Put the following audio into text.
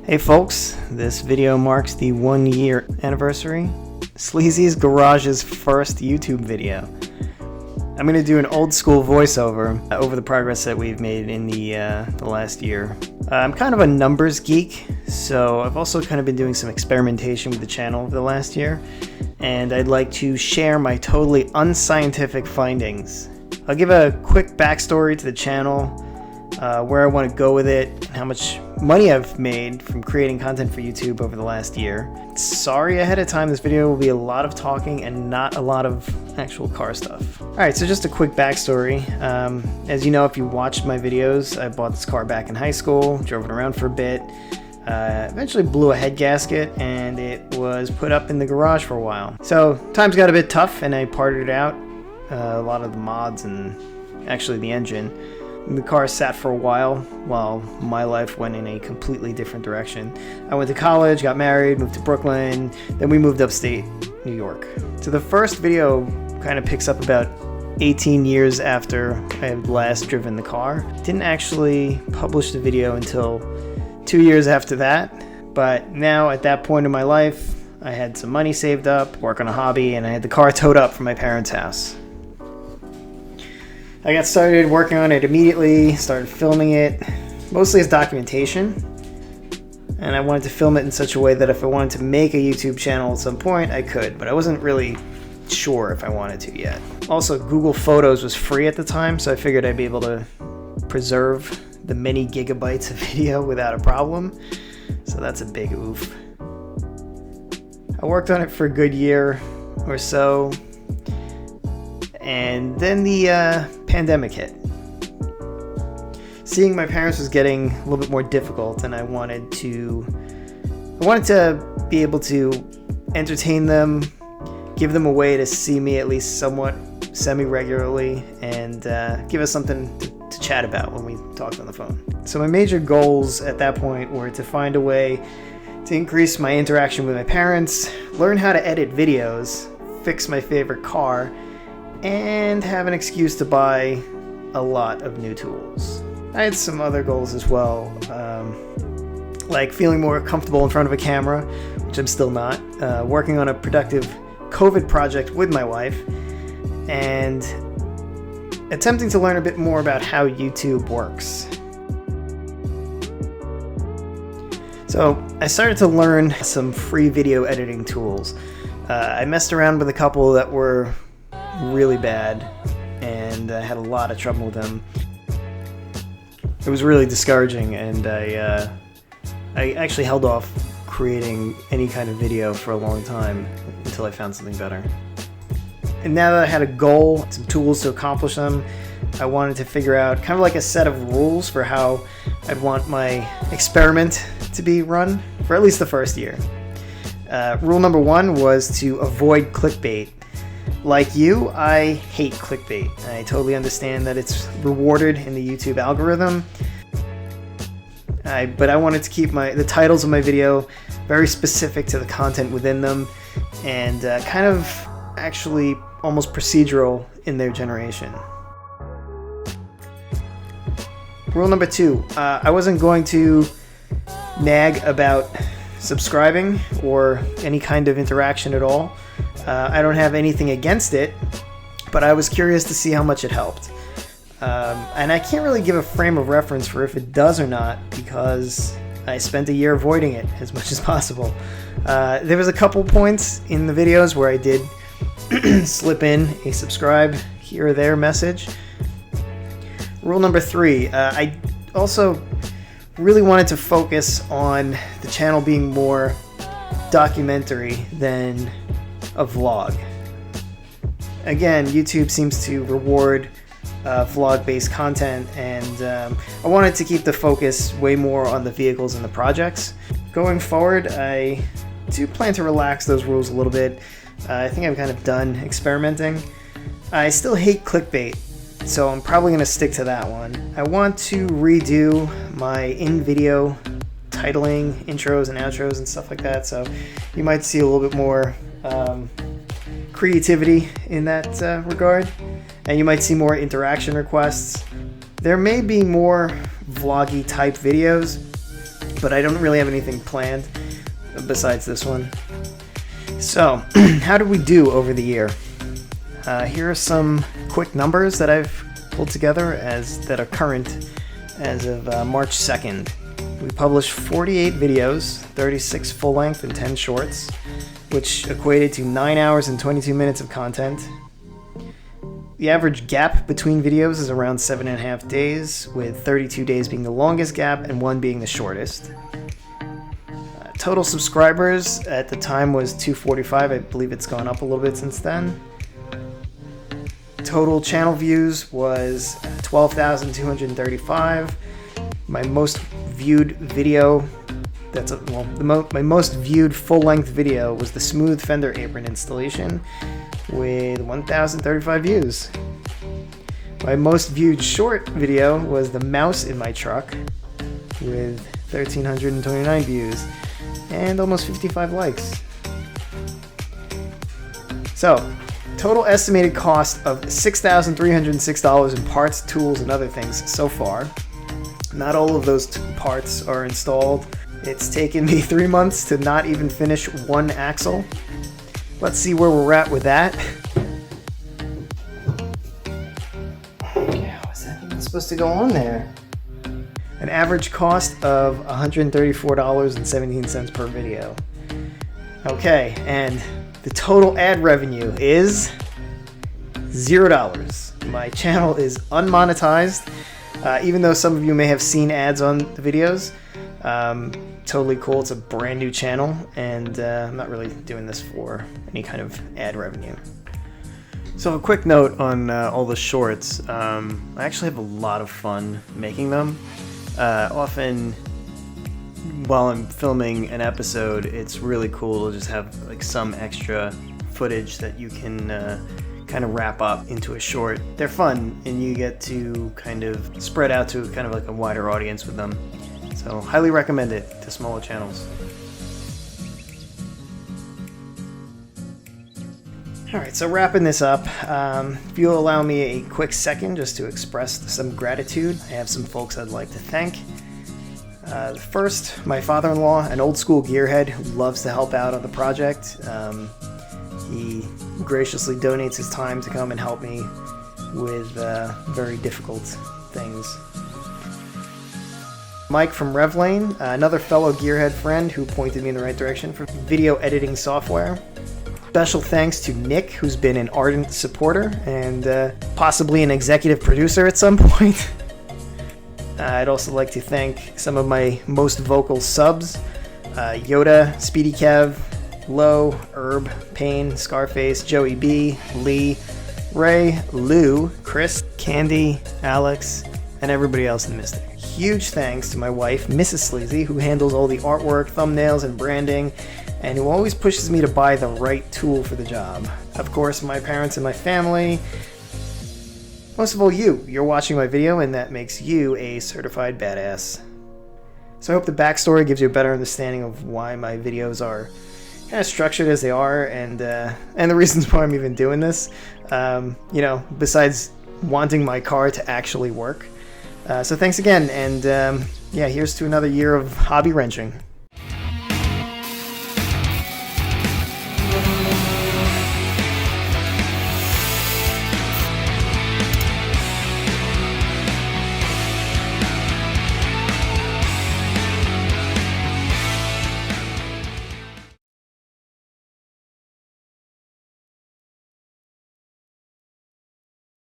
Hey folks, this video marks the 1-year anniversary. Sleazy's Garage's first YouTube video. I'm going to do an old school voiceover over the progress that we've made in the last year. I'm kind of a numbers geek, so I've also kind of been doing some experimentation with the channel over the last year, and I'd like to share my totally unscientific findings. I'll give a quick backstory to the channel, where I want to go with it, and how much money I've made from creating content for YouTube over the last year. Sorry ahead of time, this video will be a lot of talking and not a lot of actual car stuff. Alright, so just a quick backstory. As you know, if you watched my videos, I bought this car back in high school, drove it around for a bit, eventually blew a head gasket, and it was put up in the garage for a while. So times got a bit tough and I parted it out, a lot of the mods and actually the engine. The car sat for a while my life went in a completely different direction. I went to college, got married, moved to Brooklyn, then we moved upstate New York. So the first video kind of picks up about 18 years after I had last driven the car. Didn't actually publish the video until 2 years after that, but now at that point in my life, I had some money saved up, work on a hobby, and I had the car towed up from my parents' house. I got started working on it immediately, started filming it, mostly as documentation, and I wanted to film it in such a way that if I wanted to make a YouTube channel at some point, I could, but I wasn't really sure if I wanted to yet. Also, Google Photos was free at the time, so I figured I'd be able to preserve the many gigabytes of video without a problem, so that's a big oof. I worked on it for a good year or so, and then the pandemic hit. Seeing my parents was getting a little bit more difficult, and I wanted to be able to entertain them, give them a way to see me at least somewhat semi-regularly, and give us something to chat about when we talked on the phone. So my major goals at that point were to find a way to increase my interaction with my parents, learn how to edit videos, fix my favorite car, and have an excuse to buy a lot of new tools. I had some other goals as well, like feeling more comfortable in front of a camera, which I'm still not, working on a productive COVID project with my wife, and attempting to learn a bit more about how YouTube works. So I started to learn some free video editing tools. I messed around with a couple that were really bad, and I had a lot of trouble with them. It was really discouraging, and I actually held off creating any kind of video for a long time until I found something better. And now that I had a goal, some tools to accomplish them, I wanted to figure out kind of like a set of rules for how I'd want my experiment to be run for at least the first year. Rule number 1 was to avoid clickbait. Like you, I hate clickbait. I totally understand that it's rewarded in the YouTube algorithm, but I wanted to keep the titles of my video very specific to the content within them, and kind of actually almost procedural in their generation. Rule number 2, I wasn't going to nag about subscribing or any kind of interaction at all. I don't have anything against it, but I was curious to see how much it helped. And I can't really give a frame of reference for if it does or not, because I spent a year avoiding it as much as possible. There was a couple points in the videos where I did slip in a subscribe here or there message. Rule number 3, I also really wanted to focus on the channel being more documentary than a vlog. Again, YouTube seems to reward vlog-based content, and I wanted to keep the focus way more on the vehicles and the projects. Going forward, I do plan to relax those rules a little bit. I think I'm kind of done experimenting. I still hate clickbait, so I'm probably going to stick to that one. I want to redo my in-video titling, intros and outros and stuff like that, so you might see a little bit more creativity in that regard, and you might see more interaction requests. There may be more vloggy type videos, but I don't really have anything planned besides this one. So, how did we do over the year? Here are some quick numbers that I've pulled together that are current as of March 2nd. We published 48 videos, 36 full-length and 10 shorts, which equated to 9 hours and 22 minutes of content. The average gap between videos is around 7.5 days, with 32 days being the longest gap and 1 being the shortest. Total subscribers at the time was 245. I believe it's gone up a little bit since then. Total channel views was 12,235. My most viewed video, my most viewed full-length video was the smooth fender apron installation with 1,035 views. My most viewed short video was the mouse in my truck with 1,329 views and almost 55 likes. So, total estimated cost of $6,306 in parts, tools, and other things so far. Not all of those parts are installed. It's taken me 3 months to not even finish one axle. Let's see where we're at with that. Okay, how is that even supposed to go on there? An average cost of $134.17 per video. Okay, and the total ad revenue is $0. My channel is unmonetized, even though some of you may have seen ads on the videos. Totally cool. It's a brand new channel, and I'm not really doing this for any kind of ad revenue. So a quick note on all the shorts. I actually have a lot of fun making them. Often while I'm filming an episode, it's really cool to just have like some extra footage that you can kind of wrap up into a short. They're fun, and you get to kind of spread out to kind of like a wider audience with them. So highly recommend it to smaller channels. Alright, so wrapping this up, if you'll allow me a quick second just to express some gratitude, I have some folks I'd like to thank. First, my father-in-law, an old school gearhead who loves to help out on the project. He graciously donates his time to come and help me with very difficult things. Mike from Revlane, another fellow gearhead friend who pointed me in the right direction for video editing software. Special thanks to Nick, who's been an ardent supporter and possibly an executive producer at some point. I'd also like to thank some of my most vocal subs, Yoda, Speedy Kev, Low, Herb, Payne, Scarface, Joey B, Lee, Ray, Lou, Chris, Candy, Alex, and everybody else in Mystic. Huge thanks to my wife, Mrs. Sleazy, who handles all the artwork, thumbnails, and branding, and who always pushes me to buy the right tool for the job. Of course, my parents and my family. Most of all, you're watching my video, and that makes you a certified badass. So I hope the backstory gives you a better understanding of why my videos are kind of structured as they are, and the reasons why I'm even doing this. You know, besides wanting my car to actually work. So thanks again, and yeah, here's to another year of hobby wrenching.